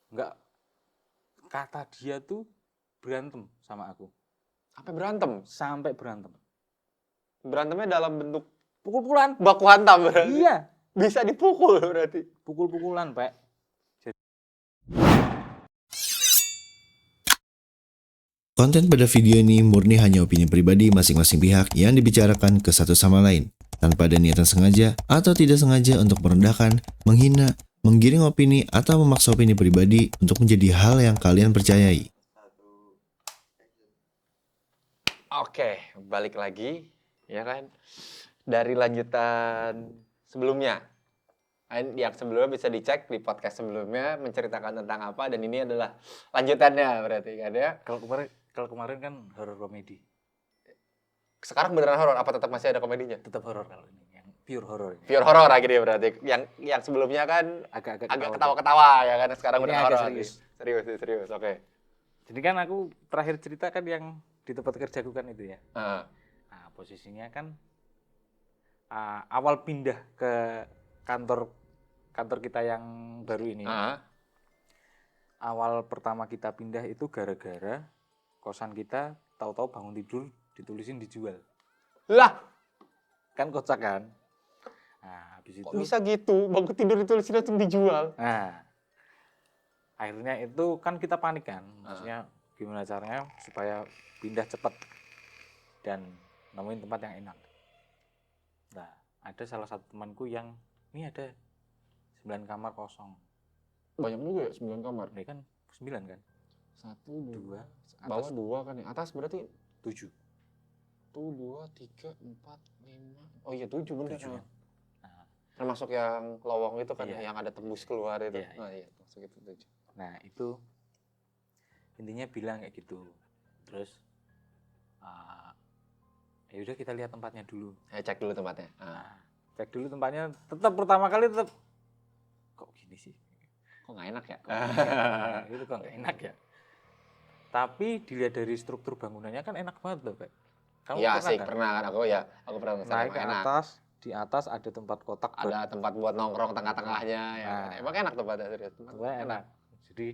Enggak, kata dia tuh berantem sama aku. Sampai berantem? Sampai berantem. Berantemnya dalam bentuk Pukul-pukulan. baku hantam berarti? Iya. Bisa dipukul berarti? Pukul-pukulan, Pak. Konten pada video ini murni hanya opini pribadi masing-masing pihak yang dibicarakan ke satu sama lain, tanpa ada niatan sengaja atau tidak sengaja untuk merendahkan, menghina, menggiring opini atau memaksa opini pribadi untuk menjadi hal yang kalian percayai. Oke, balik lagi, ya kan? Dari lanjutan sebelumnya. Yang sebelumnya bisa dicek di podcast sebelumnya menceritakan tentang apa, dan ini adalah lanjutannya berarti kan ya. Kalau kemarin kan horor komedi. Sekarang beneran horor apa tetap masih ada komedinya? Tetap horor kalau ini, yang pure horor ini. Pure horor lagi dia berarti. Yang sebelumnya kan Agak ketawa-ketawa ya kan, sekarang ini bener agak horor. serius. Serius, oke. Jadi kan aku terakhir cerita kan yang di tempat kerjaku kan itu ya. Nah, posisinya kan awal pindah ke kantor kita yang baru ini. Awal pertama kita pindah itu gara-gara kosan kita tahu-tahu bangun tidur ditulisin dijual. Lah, Kan kocak kan? Nah, habis itu kok bisa gitu? Bangun tidur ditulisin langsung dijual. Nah, akhirnya itu kan kita panik kan. Maksudnya gimana caranya supaya pindah cepat dan nemuin tempat yang enak. Nah, ada salah satu temanku yang ini ada 9 kamar kosong. Banyak juga ya 9 kamar. Ini kan 9 kan? 1, 2, Atas bawah 2 kan ya. Atas berarti 7. 1, 2, 3, 4, 5. Oh iya 7 bener. 7 kan? Nah, Termasuk yang lowong itu kan, Iya. yang ada tembus keluar itu. Iya, iya. Oh iya, masuk itu 7. nah, itu intinya bilang kayak gitu. Terus ya udah kita lihat tempatnya dulu. Cek dulu tempatnya. Nah, cek dulu tempatnya. Tetap pertama kali tetap kok gini sih? Kok nggak enak ya? Itu kok nggak enak ya. Tapi dilihat dari struktur bangunannya kan enak banget loh, Pak. Kamu Iya pernah sih, kan? pernah kan aku pernah kesana, Naik ke enak. atas, di atas ada tempat kotak. Ada tempat buat nongkrong tengah-tengahnya ya. Nah. Emang enak tempatnya serius. Tempatnya enak. Jadi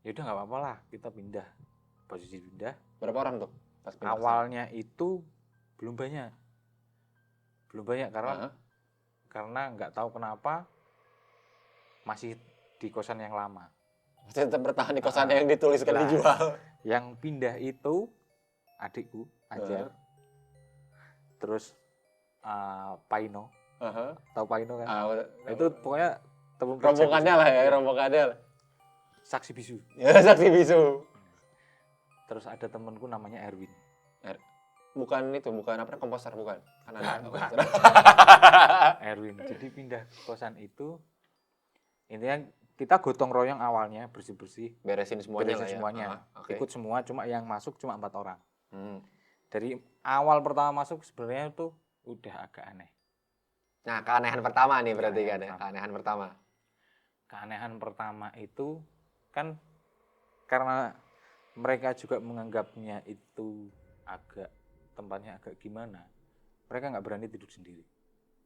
ya udah nggak apa-apa lah, kita pindah. Posisi pindah. Berapa orang tuh pas pindah? Awalnya itu belum banyak karena nggak tahu kenapa masih di kosan yang lama. Masih tetap bertahan di kosan yang dituliskan Nah. dijual. Yang pindah itu adikku Ajar, terus Paino, tahu Paino kan? Itu pokoknya teman rombongannya lah ya, rombongannya lah. saksi bisu. Ya, saksi bisu. Terus ada temanku namanya Erwin. Bukan komposer bukan. Kan ada. Bukan. Erwin. Jadi pindah ke kosan itu intinya kita gotong royong awalnya bersih-bersih, Beresin semuanya lah ya. semuanya. Oke. Ikut semua, cuma yang masuk cuma 4 orang. Hmm. Dari awal pertama masuk sebenarnya tuh udah agak aneh. Nah, keanehan pertama nih berarti kan ya. Keanehan Keanehan pertama. Keanehan pertama itu kan karena mereka juga menganggapnya itu tempatnya agak gimana. Mereka nggak berani tidur sendiri.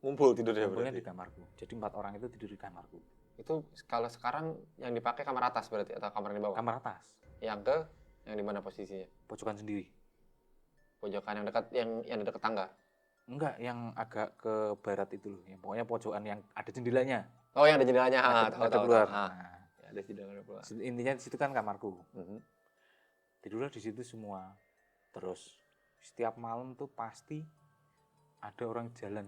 Ngumpul tidurnya Ngumpulnya berarti. di kamarku. Jadi 4 orang itu tidur di kamarku. Itu kalau sekarang yang dipakai kamar atas berarti atau kamar di bawah? Kamar atas, Yang di mana posisinya? pojokan sendiri. Pojokan yang dekat yang dekat tangga. Enggak, yang agak ke barat itu loh. Yang pokoknya pojokan yang ada jendelanya. Oh, yang ada jendelanya. Ada keluar. Nah, Nah, ada jendela keluar. intinya di situ kan kamarku. Mhm. Tidurlah di situ semua. Terus setiap malam tuh pasti ada orang jalan.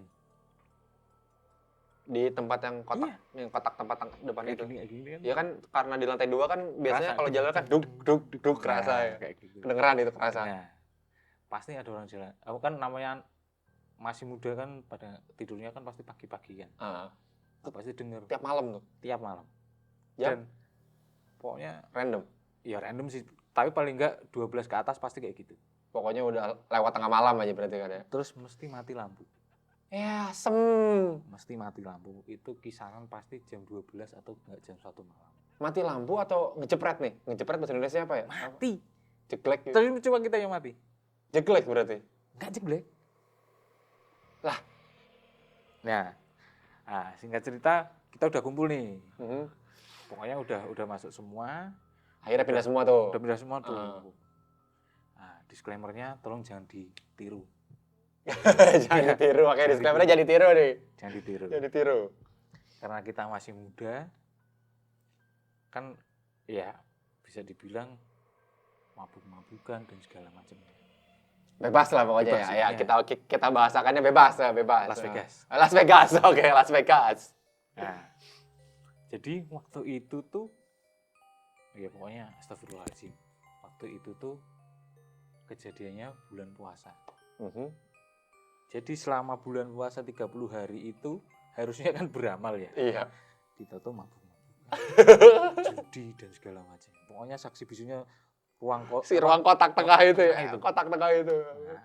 Di tempat yang kotak, Iya. yang kotak tempat depan Kayak itu. gini kan. Ya kan karena di lantai 2 kan biasanya Kerasa. kalau jalan kan duk kerasa ya. Kayak gitu. Kedengeran itu kerasa. Nah, pasti ada orang jalan. Aku kan namanya masih muda kan, pada tidurnya kan pasti pagi-pagi kan. Pasti denger Tiap malam tuh. tiap malam. Jam? Dan pokoknya Random. ya random sih. Tapi paling enggak 12 ke atas pasti kayak gitu. Pokoknya udah lewat tengah malam aja berarti kan ya. Terus mesti mati lampu. Ya, Mesti mati lampu. Itu kisaran pasti jam 12 atau enggak jam 1 malam. mati lampu atau ngejepret nih? Ngejepret bahasa Indonesia apa ya? Mati. Jeglek. Tapi cuma kita yang mati. Jeglek berarti. Enggak jeglek. Lah. Nah, singkat cerita kita udah kumpul nih. pokoknya udah masuk semua. Akhirnya pindah semua tuh. Udah pindah semua tuh. Nah, disclaimer-nya tolong jangan ditiru. Jangan ditiru, makanya disclaimer-nya jangan ditiru nih. Jangan ditiru. Jangan ditiru. Karena kita masih muda, kan ya bisa dibilang mabuk-mabukan dan segala macamnya. Bebas lah pokoknya Bebas, ya. ya. Kita bahasakannya bebas lah, bebas. Las Vegas. Las Vegas, oke, Las Vegas. Nah, jadi waktu itu tuh, ya pokoknya astagfirullahaladzim. Waktu itu tuh kejadiannya bulan puasa. Jadi selama bulan puasa 30 hari itu harusnya kan beramal ya. Iya. Kita tuh mabuk-mabukan, judi dan segala macam. Pokoknya saksi bisunya Ruang kotak tengah itu ya. itu. Kotak tengah itu. Nah,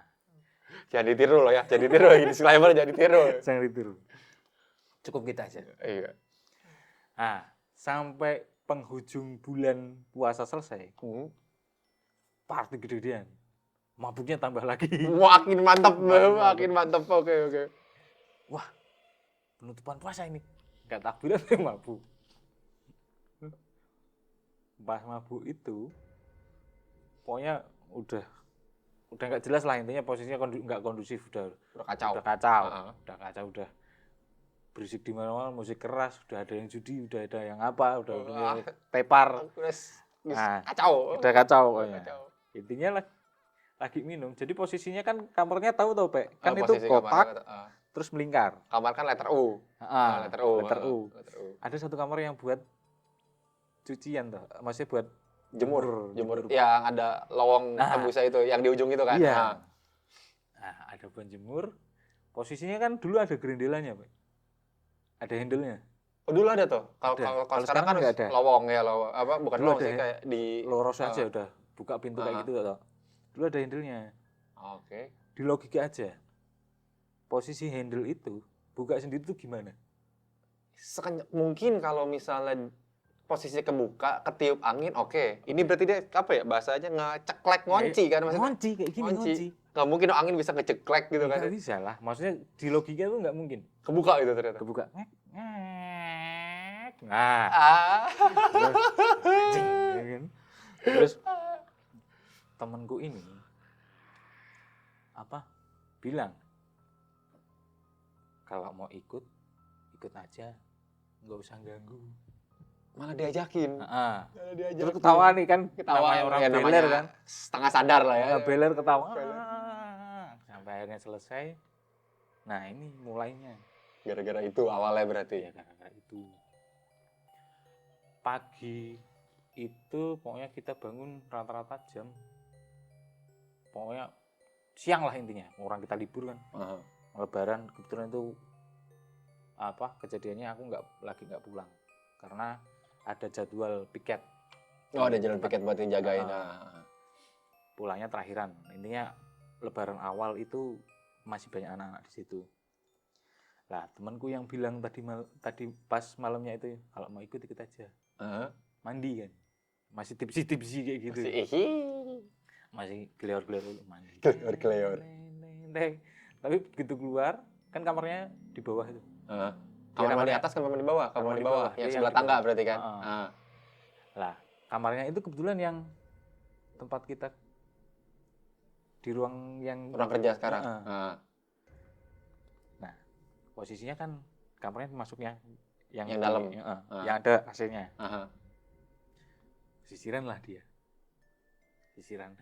Jangan ditiru loh ya. Jangan ditiru. Ini disclaimer jangan ditiru. jangan ditiru. Cukup kita aja. Iya. Nah, sampai penghujung bulan puasa selesai, party gede-gedean. Mabuknya tambah lagi. Makin mantap, makin mantap. Oke. Wah, penutupan puasa ini. Gak takbiran yang mabuk. Pas mabuk itu, pokoknya udah nggak jelas lah, intinya posisinya nggak kondusif, udah Kacau. udah kacau, udah berisik di mana-mana, musik keras, udah ada yang judi, udah ada yang apa, udah tepar, Nah, kacau. udah kacau pokoknya. Kacau. Intinya lagi minum, jadi posisinya kan kamarnya tahu Pak, kan itu Posisi kotak, kamar, terus melingkar. kamar kan letter U. Letter U. Letter U. Ada satu kamar yang buat cucian tuh, maksudnya buat Jemur. Yang ada lowong tembusnya itu, yang di ujung itu kan. Iya. Nah, ada buat jemur. Posisinya kan dulu ada gerindelannya, Pak. Ada handle-nya. Oh, dulu ada tuh. Kalau sekarang kan nggak ada. lowong ya, lowong. Apa bukan Dulu lowong ada sih, ya. kayak di Loros aja udah buka pintu kayak gitu toh. Dulu ada handle-nya. Oke. Di logika aja. Posisi handle itu buka sendiri tuh gimana? Mungkin kalau misalnya posisi kebuka, ketiup angin, oke. Ini berarti dia apa ya bahasanya ngeceklek ngonci kan maksudnya? Ngonci kayak gini, ngonci. Nggak mungkin angin bisa ngeceklek gitu kan? Nggak bisa lah. Maksudnya di logika tuh nggak mungkin. Kebuka gitu ternyata. Kebuka. Nah. Terus temanku ini bilang kalau mau ikut aja, nggak usah ganggu. Malah diajakin. Terus ketawa nih kan, Ketawa namanya orang ya, beler kan, setengah sadar lah ya. beler ketawa. Sampai akhirnya selesai. Nah ini mulainya. Gara-gara itu awalnya berarti. Ya gara-gara itu. Pagi itu pokoknya kita bangun rata-rata jam, pokoknya siang lah intinya. Orang kita libur kan, Lebaran kebetulan itu kejadiannya aku nggak pulang karena ada jadwal piket. Oh, ada jalan piket buat dijagain. Pulangnya terakhiran. Intinya Lebaran awal itu masih banyak anak-anak di situ. Lah temanku yang bilang tadi pas malamnya itu kalau mau ikut aja. Mandi kan. Masih tipsi-tipsi kayak gitu. Masih geleor-geleor mandi. Geleor. Tapi begitu keluar kan kamarnya di bawah itu. Kamar mandi atas, kamar mandi bawah, kamar mandi bawah. Yang sebelah tangga berarti kan. Lah, kamarnya itu kebetulan yang tempat kita di ruang kerja sekarang. Nah, posisinya kan kamarnya masuknya yang dalam, yang ada AC-nya. Sisiran lah dia. Sisiran.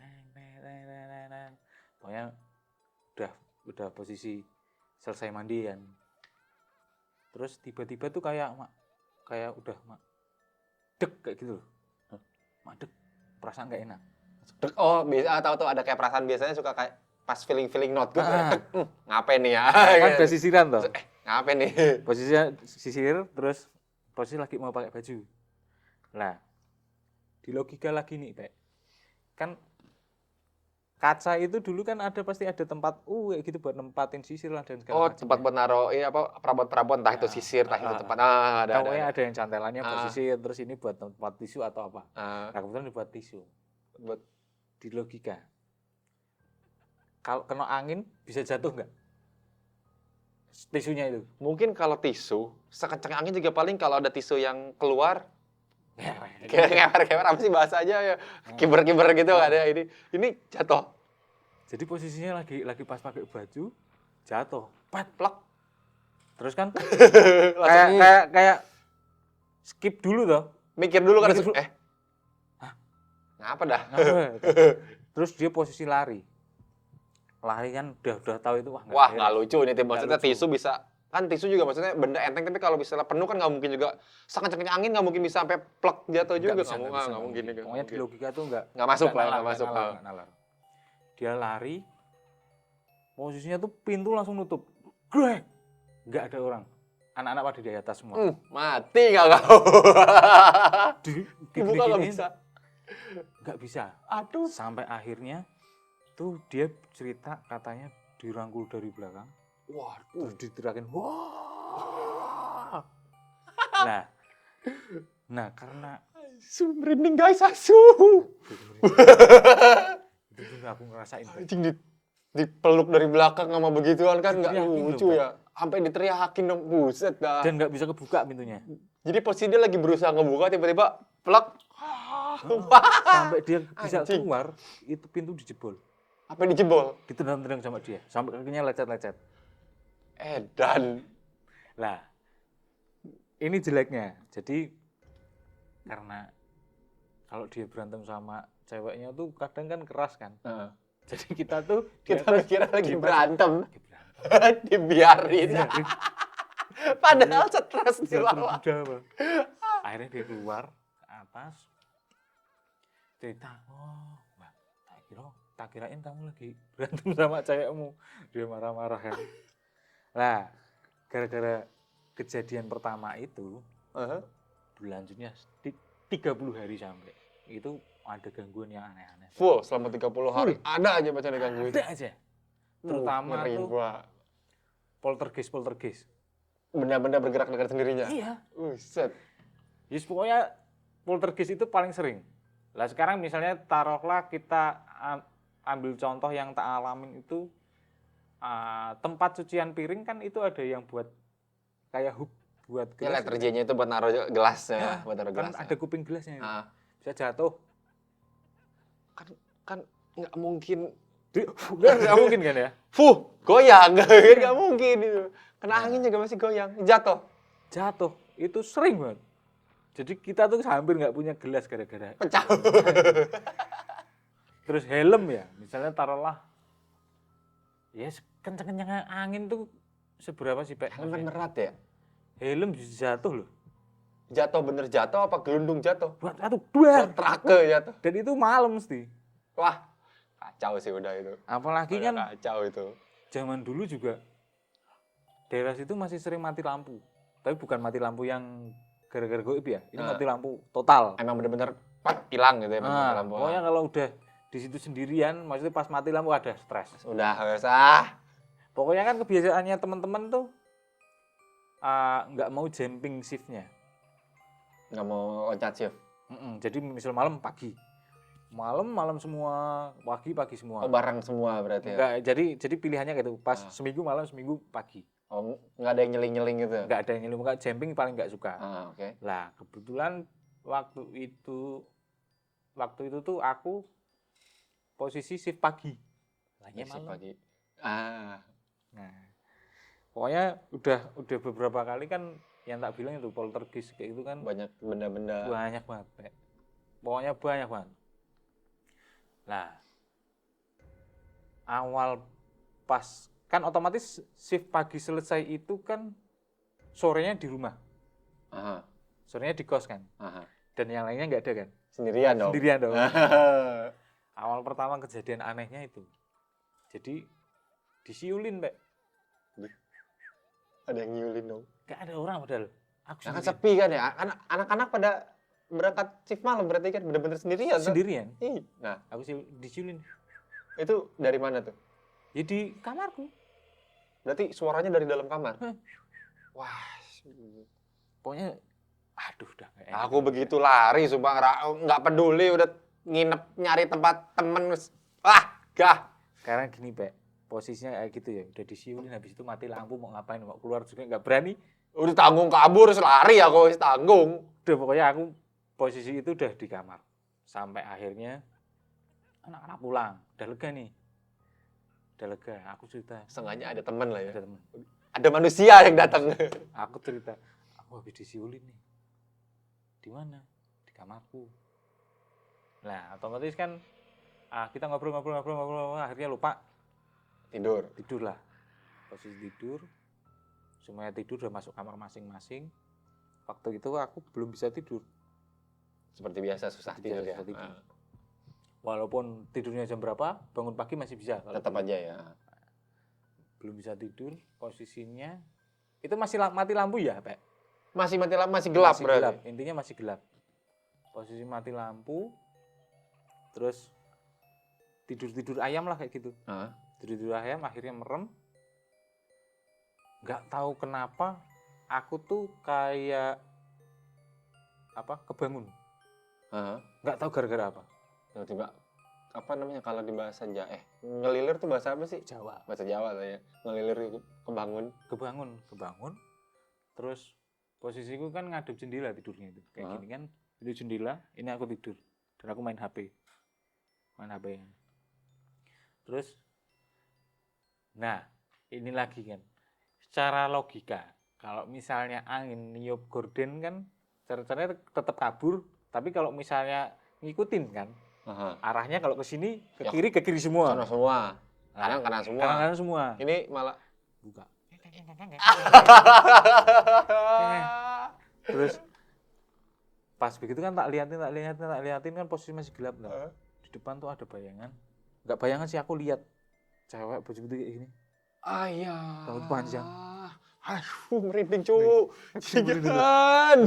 Pokoknya udah posisi selesai mandian. Terus tiba-tiba tuh kayak udah dek kayak gitu loh. Dek, perasaan nggak enak. Dek, biasa tahu ada kayak perasaan biasanya suka kayak pas feeling not good. Ngapain nih ya? Kan udah sisiran toh. Ngapain nih? Posisinya sisir, terus posisi lagi mau pakai baju. Lah, di logika lagi nih, Pak. Kan kaca itu dulu kan pasti ada tempat kayak gitu buat nempatin sisir lah dan segala macam. Tempat buat naruh perabot-perabot entah itu sisir, entah itu tempat. Ada yang cantelannya buat sisir, terus ini buat tempat tisu atau apa. Nah, kebetulan dibuat tisu. Buat di logika. Kalau kena angin bisa jatuh nggak? Tisunya itu. Mungkin kalau tisu, sekencang angin juga paling kalau ada tisu yang keluar Kewer apa sih bahasanya ya? Kiber-kiber gitu kan ya ini jatuh. Jadi posisinya lagi pas pakai baju, jatuh, plek. Terus kan kayak skip dulu toh. Mikir dulu kan, Mikir dulu. ngapa dah? Terus dia posisi lari kan udah tahu itu Wah, beres. nggak lucu ini. Maksudnya lucu. tisu bisa, kan tisu juga maksudnya benda enteng, tapi kalau misalnya penuh kan nggak mungkin juga, sekencang angin nggak mungkin bisa sampai plek jatuh juga. Nggak mungkin. Pokoknya di logika tuh nggak masuk lah, nalar, nggak masuk. nggak nalar. Dia lari, posisinya tuh pintu langsung nutup. Grek! Nggak ada orang. Anak-anak pada di atas semua. Mati nggak kau? Dibuka nggak bisa. Nggak bisa. Aduh. Sampai akhirnya tuh dia cerita katanya dirangkul dari belakang. Wah, Terus diterakin, wah. Nah karena merinding guys, asu. itu tuh aku ngerasain. Anjing dipeluk dari belakang sama begituan kan nggak Diteriakin lucu loh, ya. Sampai diteriakin dong, buset dah. Dan nggak bisa kebuka pintunya. Jadi posisi dia lagi berusaha ngebuka, tiba-tiba plek. Sampai dia bisa Anjing. keluar, itu pintu dijebol. Apa dijebol? Ditendang-tendang sama dia, sampai kakinya lecet-lecet. Edan. Lah, ini jeleknya. Jadi karena kalau dia berantem sama ceweknya tuh kadang kan keras kan. Jadi kita tuh Kita kira lagi berantem. lagi berantem. Dibiarin. Padahal stres di Dia bawah. berudah, Bang. Akhirnya dia keluar ke atas. Cerita, oh, Mbak, tak kirain kamu lagi berantem sama cewekmu. Dia marah-marah kan. Lah, gara-gara kejadian pertama itu, berlanjutnya 30 hari sampai. Itu ada gangguan yang aneh-aneh. Full selama 30 hari. Ada aja macam digangguin. Ada aja. Terutama ngeri tuh gua. poltergeist. Benda-benda bergerak dengan sendirinya. Iya. Set. Jadi pokoknya poltergeist itu paling sering. Lah sekarang misalnya taruhlah kita ambil contoh yang tak alamin itu tempat cucian piring kan itu ada yang buat kayak hub buat Ya gelas. letterjenya itu buat naruh gelasnya, buat naruh Kan gelasnya. ada kuping gelasnya. Ah, Bisa jatuh. kan nggak mungkin. Nggak mungkin kan ya? Goyang, nggak mungkin itu. Kena angin juga masih goyang, jatuh. Jatuh. Itu sering banget. Jadi kita tuh hampir nggak punya gelas gara-gara. Pecah. Terus helm ya, misalnya taruhlah. Ya kencang-kencang angin tuh seberapa sih, Pak? Helm kan berat ya? Helm bisa jatuh loh. Jatuh bener jatuh apa gelundung jatuh? Buat satu, dua. Trake jatuh. Dan itu malam mesti. Wah, kacau sih udah itu. Apalagi Udah kan kacau itu. zaman dulu juga daerah situ masih sering mati lampu. Tapi bukan mati lampu yang gara-gara goib ya. Ini mati lampu total. Emang bener-bener hilang gitu ya mati lampu. Pokoknya kalau udah di situ sendirian, maksudnya pas mati lampu ada stres. Udah nggak usah. Pokoknya kan kebiasaannya teman-teman tuh nggak mau jumping shift-nya. Nggak mau loncat shift. Jadi misal malam pagi. Malam semua, pagi semua. Oh, bareng semua berarti ya? Enggak, jadi pilihannya gitu. Pas seminggu malam, seminggu pagi. Oh, nggak ada yang nyeling-nyeling gitu? Nggak ada yang nyelim, jumping paling nggak suka. Oke. Lah, kebetulan waktu itu tuh aku posisi shift pagi. Lahnya Shift malam. pagi. Nah, pokoknya udah beberapa kali kan yang tak bilang itu poltergeist kayak gitu kan Banyak benda-benda. banyak banget, Pak. Pokoknya banyak banget. Nah, awal pas kan otomatis shift pagi selesai itu kan sorenya di rumah. Sorenya di kos kan. Dan yang lainnya nggak ada kan. Sendirian dong? Sendirian dong. Awal pertama kejadian anehnya itu. Jadi disiulin, Pak. Ada yang nyulin dong? Gak ada orang padahal. Aku Nah, kan sendirian. sepi kan ya? Anak-anak pada berangkat shift malam berarti kan bener-bener sendirian. Kan? Sendirian. Nah, Aku disiulin. itu dari mana tuh? Ya di kamarku. Berarti suaranya dari dalam kamar? Wah. Pokoknya aduh dah nggak enak. Aku begitu lari, sumpah nggak peduli, udah nginep nyari tempat temen. Gah. Sekarang gini, Pak. Posisinya kayak gitu ya. Udah disiulin habis itu mati lampu mau ngapain? Mau keluar juga nggak berani. Udah tanggung kabur, terus lari aku, tanggung. Udah pokoknya aku posisi itu udah di kamar. Sampai akhirnya anak-anak pulang, udah lega nih. Udah lega, aku cerita. Seenggaknya ada teman lah ya. Ada temen. Ada manusia yang datang. Aku cerita, aku habis disiulin nih. Di mana? Di kamarku. Nah, otomatis kan kita ngobrol, akhirnya lupa. Tidur lah. Posisi tidur. Semuanya tidur, udah masuk kamar masing-masing. Waktu itu aku belum bisa tidur. Seperti biasa susah tidur ya. Tidur. Walaupun tidurnya jam berapa, bangun pagi masih bisa. Tetap aja ya. Belum bisa tidur, posisinya itu masih mati lampu ya, Pak? Masih mati lampu, masih gelap Masih berarti. gelap, intinya masih gelap. Posisi mati lampu, terus tidur ayam lah kayak gitu. Tidur ayam, akhirnya merem. Nggak tahu kenapa, aku tuh kayak kebangun. Nggak tahu gara-gara apa. Tiba-tiba apa namanya kalau di bahasa Jawa ngelilir tuh bahasa apa sih? Jawa. Bahasa Jawa lah ya. Ngelilir itu kebangun. Kebangun. Terus posisiku kan ngadep jendela tidurnya itu. Kayak gini kan, itu jendela, ini aku tidur. Dan aku main HP. Terus nah, ini lagi kan. Secara logika, kalau misalnya angin niup gorden kan caranya tetap kabur, tapi kalau misalnya ngikutin kan arahnya kalau ke sini ke kiri semua. Kanan semua. Kanan semua. Ini malah buka. Terus pas begitu kan tak liatin kan posisi masih gelap lah. Di depan tuh ada bayangan. Enggak bayangan sih, aku lihat cewek baju putih kayak gini. Ayah. Rambut panjang. Aduh, merinding cu. Jangan.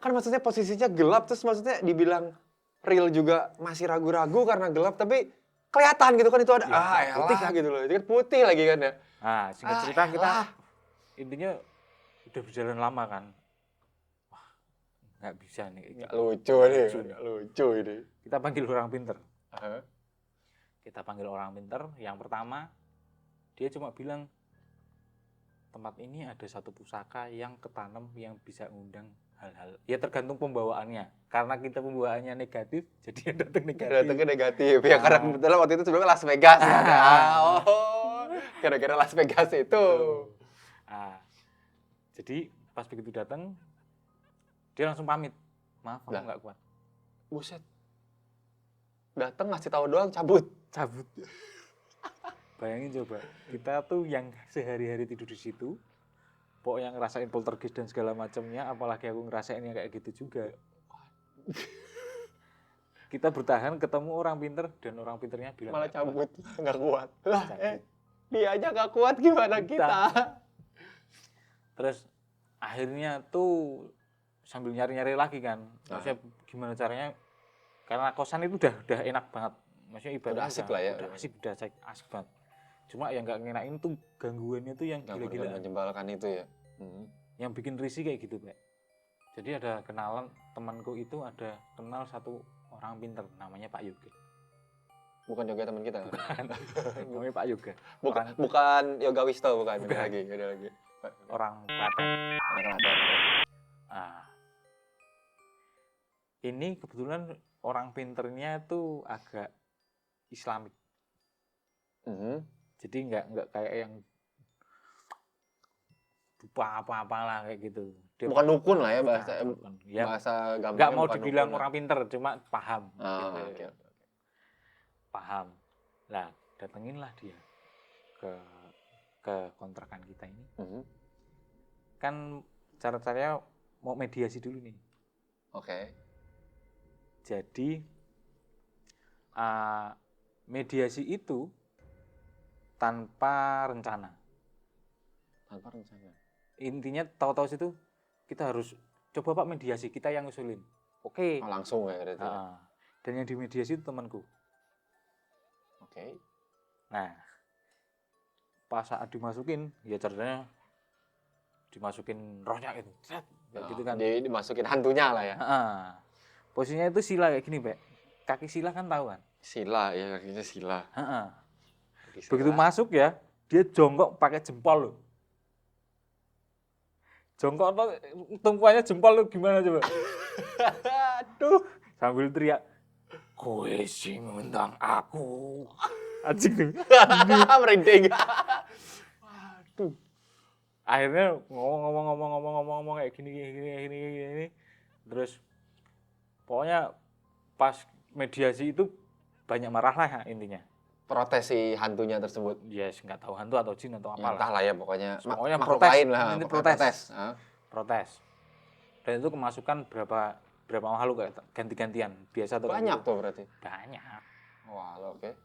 Kan maksudnya posisinya gelap, terus maksudnya dibilang real juga masih ragu-ragu karena gelap, tapi kelihatan gitu kan itu ada putih kan gitu loh. Itu kan putih lagi kan ya. Nah, singkat cerita kita intinya udah berjalan lama kan. Wah, nggak bisa nih. Nggak lucu ini. Kita panggil orang pinter. Yang pertama, dia cuma bilang, tempat ini ada satu pusaka yang ketanam yang bisa ngundang hal-hal. Ya tergantung pembawaannya. Karena kita pembawaannya negatif, jadi yang datang negatif. Ya karena kebetulan waktu itu sebelumnya Las Vegas. Gara-gara Las Vegas itu. Jadi pas begitu datang, dia langsung pamit. Maaf, aku nggak kuat. Buset. Datang ngasih tahu doang, cabut. Bayangin coba, kita tuh yang sehari-hari tidur di situ, pokoknya ngerasain poltergeist dan segala macamnya, apalagi aku ngerasain yang kayak gitu juga. Kita bertahan, ketemu orang pinter, dan orang pinternya bilang malah cabut, nggak kuat. Dia aja nggak kuat, gimana kita? Terus akhirnya tuh sambil nyari-nyari lagi kan, maksudnya gimana caranya? Karena kosan itu udah enak banget, maksudnya ibaratnya udah asik lah ya. Udah asik banget. Cuma yang nggak ngenain tuh gangguannya tuh yang gila-gila. Menjembalkan itu ya. Yang bikin risih kayak gitu, Pak. Jadi ada kenalan temanku itu ada kenal satu orang pinter namanya Pak Yoga. Bukan Yoga teman kita. Bukan. Namanya Pak Yoga. Bukan Yoga Wisto, bukan. Beda lagi. Orang Klaten. Ini kebetulan orang pinternya itu agak Islamik. Jadi nggak kayak yang lupa apa-apalah kayak gitu. Dia bukan dukun lah ya bahasa ya, bahasa gampangnya. Nggak mau dibilang orang pinter, cuma paham. Okay. Paham. Lah, datenginlah dia ke kontrakan kita ini. Kan cara-caranya mau mediasi dulu nih. Oke. Jadi mediasi itu tanpa rencana. Intinya tahu-tahu situ kita harus coba Pak mediasi, kita yang ngusulin. Oke. Langsung ya berarti. Dan yang dimediasi itu temanku. Oke. Nah, pas saat dimasukin, ya ceritanya dimasukin rohnya gitu. Gitu kan. Dimasukin hantunya lah ya. Posisinya itu sila kayak gini, Pak. Kaki sila kan tahu kan? Sila ya, kakinya sila. Begitu masuk ya, dia jongkok pakai jempol loh. jongkok tuh tumpuannya jempol lu gimana coba? Aduh. Sambil teriak, kowe sing ngundang aku. Anjing nih. Merinding. Waduh. Akhirnya ngomong kayak gini. Terus pokoknya pas mediasi itu banyak marah lah intinya. Protes si hantunya tersebut. Yes, nggak tahu hantu atau jin atau Ya, apalah. entahlah ya pokoknya. Pokoknya makhluk protes. lain lah. Ini pokoknya protes. Hah? Protes. Dan itu kemasukan berapa makhluk kayak ganti-gantian. Biasa tuh. Banyak gitu. tuh berarti. Banyak. Wah, oke.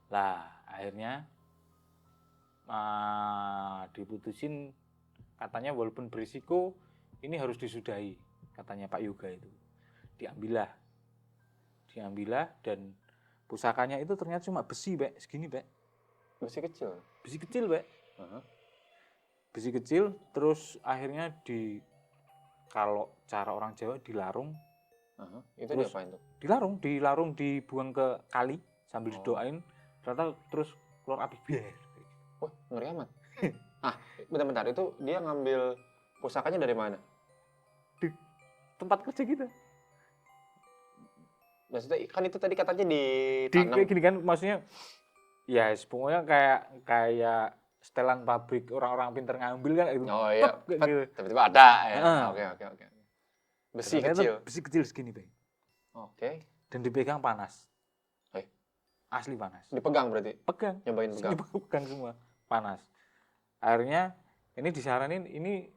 Lah, akhirnya diputusin katanya walaupun berisiko ini harus disudahi katanya Pak Yoga itu. Diambillah dan pusakanya itu ternyata cuma besi, Pak. Segini, Pak. Besi kecil. Besi kecil, Pak. Uh-huh. Besi kecil terus akhirnya kalau cara orang Jawa dilarung. Uh-huh. Itu Terus diapain tuh? Dilarung dibuang ke kali sambil didoain. Ternyata terus keluar api biar. Wah, ngeri amat. Bentar-bentar, itu dia ngambil pusakanya dari mana? Di tempat kerja kita. Maksudnya kan itu tadi katanya Di ditanam. kayak gini kan maksudnya ya pokoknya kayak setelan pabrik orang-orang pinter ngambil kan gitu. Oh iya, Pep, kayak gitu. tiba-tiba ada ya. Heeh. Oke. Besi Ternyata kecil. Besi kecil segini, Bang. Oke. Dan dipegang panas. Eh. Asli panas. Dipegang berarti. Pegang. Nyobain pegang. Pegang semua. Panas. Akhirnya ini disaranin ini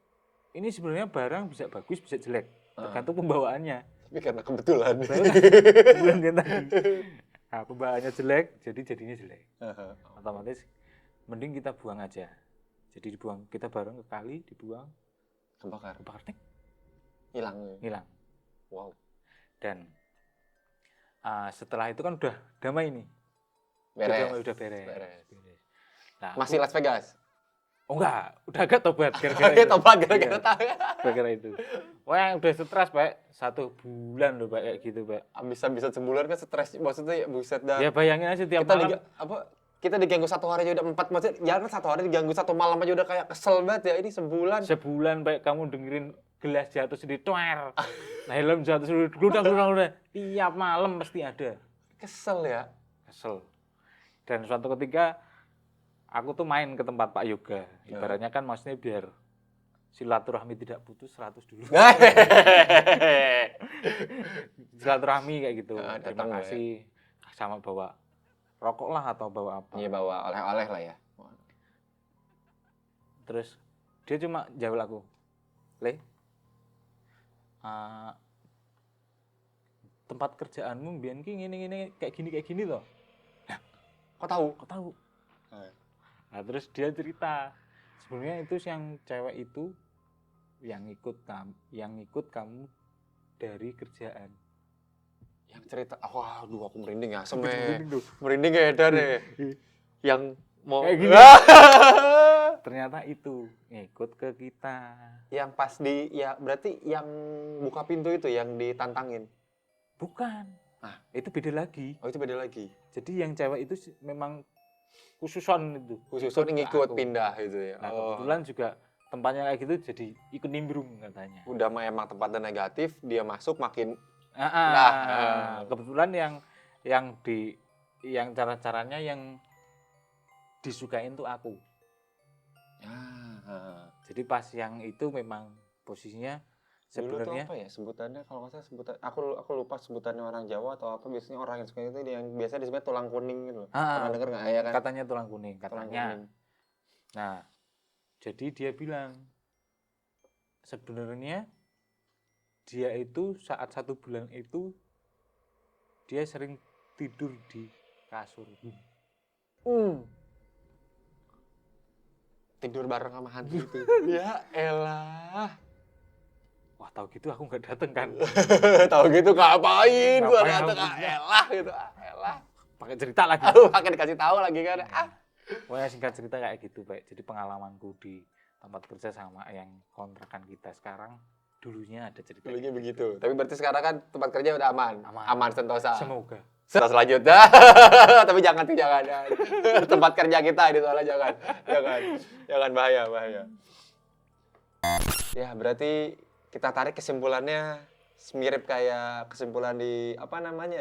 sebenarnya barang bisa bagus bisa jelek. Tergantung pembawaannya. Tapi karena kebetulan. Kebetulan dia tadi. Nah, pembawaannya jelek, jadinya jelek. Otomatis mending kita buang aja. Jadi kita bareng ke kali, dibuang, Kebakar. tek, Hilang. Wow. Dan setelah itu kan udah damai nih. Beres. Udah beres. Nah, Masih Las Vegas. Oh enggak, udah agak tobat gara-gara Oke, itu. tobat gara-gara Iya, tahu. gara-gara itu. Wah, udah stres, Pak. 1 bulan loh, Pak, kayak gitu, Pak. Bisa sebulan kan stres. Maksudnya buset dah. Ya bayangin aja tiap kita malam. kita diganggu 1 hari aja udah 4, maksudnya jangan 1 hari diganggu 1 malam aja udah kayak kesel banget ya. Ini sebulan. Sebulan, Pak, kamu dengerin gelas jatuh sedih toer. Nah, helm jatuh sedih gludak. Tiap malam pasti ada. Kesel ya. Kesel. Dan suatu ketika aku tuh main ke tempat Pak Yoga. Ibaratnya kan maksudnya biar silaturahmi tidak putus 100 dulu. Silaturahmi kayak gitu. Nah, Terima datang kasih sama bawa rokok lah atau bawa apa. Iya, bawa oleh-oleh lah ya. Terus dia cuma jawab aku, Le, tempat kerjaanmu biar gini kayak gini loh. Kok tahu? Kok tahu? Nah, terus dia cerita sebenarnya itu yang cewek itu yang ikut kamu dari kerjaan. Yang cerita, waduh aku merinding ya, Merinding ya Edan ya. Yang mau kayak gini. Ternyata itu ngikut ke kita. Yang pas ya berarti yang buka pintu itu yang ditantangin. Bukan. Itu beda lagi. Oh, itu beda lagi. Jadi yang cewek itu memang khususon itu. Khususon ngikut aku. pindah gitu ya. Nah, kebetulan juga tempatnya kayak gitu jadi ikut nimbrung katanya. Udah emang tempatnya negatif, dia masuk makin kebetulan yang cara-caranya yang disukain tuh aku. Jadi pas yang itu memang posisinya sebenarnya dulu tuh apa ya sebutannya, kalau nggak salah sebutan aku lupa sebutannya orang Jawa atau apa, biasanya orang yang suka itu yang biasa disebut tulang kuning gitu loh. Pernah denger nggak ya kan? Katanya tulang kuning katanya. Tulang kuning. Nah, jadi dia bilang sebenarnya dia itu saat 1 bulan itu dia sering tidur di kasur. Tidur bareng sama hantu itu. Ya elah. Wah, tahu gitu aku nggak dateng kan. Tahu gitu ngapain gua Ngapain datang aku? elah gitu. Elah. Pakai cerita lagi. Pakai dikasih tahu lagi kan. Pokoknya singkat cerita kayak gitu, Pak. Jadi pengalamanku di tempat kerja sama yang kontrakan kita sekarang dulunya ada cerita. Dulunya begitu. Tapi berarti sekarang kan tempat kerja udah aman. Aman sentosa. Semoga. Selanjutnya. Tapi jangan. Tempat kerja kita ini soalnya jangan bahaya. Ya, berarti kita tarik kesimpulannya mirip kayak kesimpulan di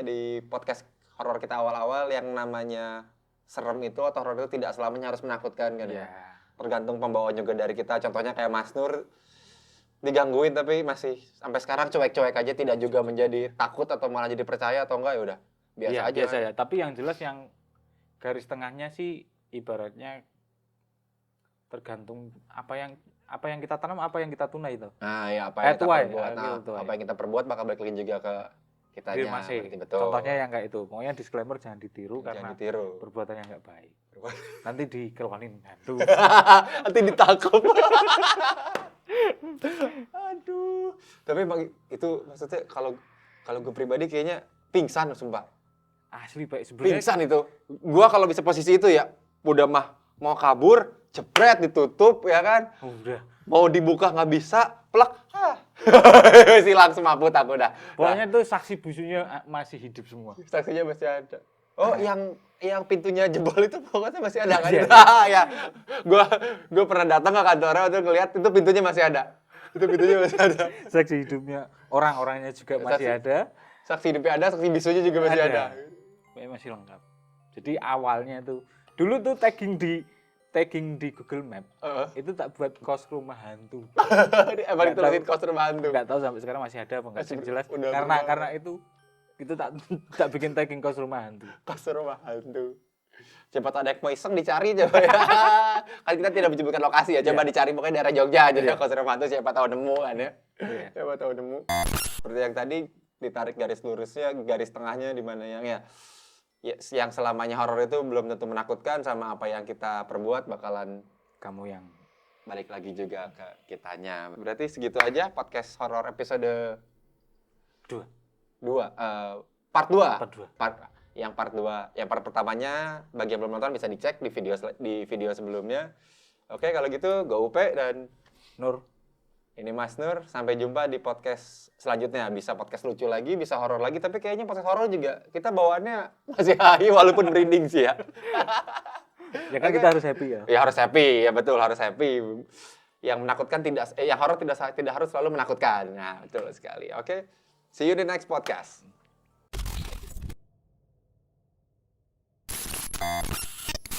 di podcast horor kita awal-awal, yang namanya serem itu atau horor itu tidak selamanya harus menakutkan kan ya. Tergantung pembawaan juga dari kita. Contohnya kayak Mas Nur digangguin tapi masih sampai sekarang cuek-cuek aja, tidak juga menjadi takut atau malah jadi percaya atau enggak, ya udah biasa aja. Biasa ya. Tapi yang jelas yang garis tengahnya sih ibaratnya tergantung apa yang kita tanam, apa yang kita tunai itu. Nah, ya apa yang kita perbuat. Apa yang kita perbuat bakal balik lagi juga ke kitanya. Masih. Betul. Contohnya yang kayak itu. Pokoknya disclaimer jangan ditiru karena ditiru. perbuatan yang nggak baik. Nanti dikeluarin hantu. Nanti ditangkap. Aduh. Tapi itu maksudnya kalau gue pribadi kayaknya pingsan sumpah. Asli baik sebenarnya. Pingsan itu. Gua kalau bisa posisi itu ya udah mah mau kabur, jepret ditutup ya kan. Udah. Mau dibuka nggak bisa, plek. Silang semaput aku dah. Pokoknya tuh saksi bisunya masih hidup semua. Saksinya masih ada. Oh, yang pintunya jebol itu pokoknya masih ada kan? Ya. Gua pernah datang ke kantornya waktu ngelihat itu pintunya masih ada. Itu pintunya masih ada. Saksi hidupnya orang-orangnya juga masih ada. Saksi hidupnya ada, saksi bisunya juga masih ada. Masih lengkap. Jadi awalnya tuh dulu tuh tagging di Google Map itu tak buat kos rumah hantu. Emang ditulisin kos rumah hantu. Enggak tahu sampai sekarang masih ada apa enggak sih, jelas. Karena itu tak bikin tagging kos rumah hantu. Kos rumah hantu. Coba ada yang mau iseng dicari coba ya. Kan kita tidak menyebutkan lokasi ya. Coba dicari pokoknya daerah Jogja aja ya, kos rumah hantu, siapa tahu nemu kan ya. Siapa tahu nemu. Seperti yang tadi ditarik garis lurusnya, garis tengahnya di mana yang selamanya horor itu belum tentu menakutkan, sama apa yang kita perbuat bakalan kamu yang balik lagi juga ke kitanya. Berarti segitu aja podcast horor episode 2. Part 2. Yang part 2. Yang part pertamanya bagi yang belum nonton bisa dicek di video sebelumnya. Oke, kalau gitu gue Upe dan Nur. Ini Mas Nur, sampai jumpa di podcast selanjutnya. Bisa podcast lucu lagi, bisa horor lagi, tapi kayaknya podcast horor juga kita bawaannya masih hahi walaupun merinding sih ya. Ya kan kita harus happy ya. Ya harus happy, ya betul, harus happy. Yang menakutkan yang horor tidak harus selalu menakutkan. Nah, betul sekali. Oke. See you in the next podcast.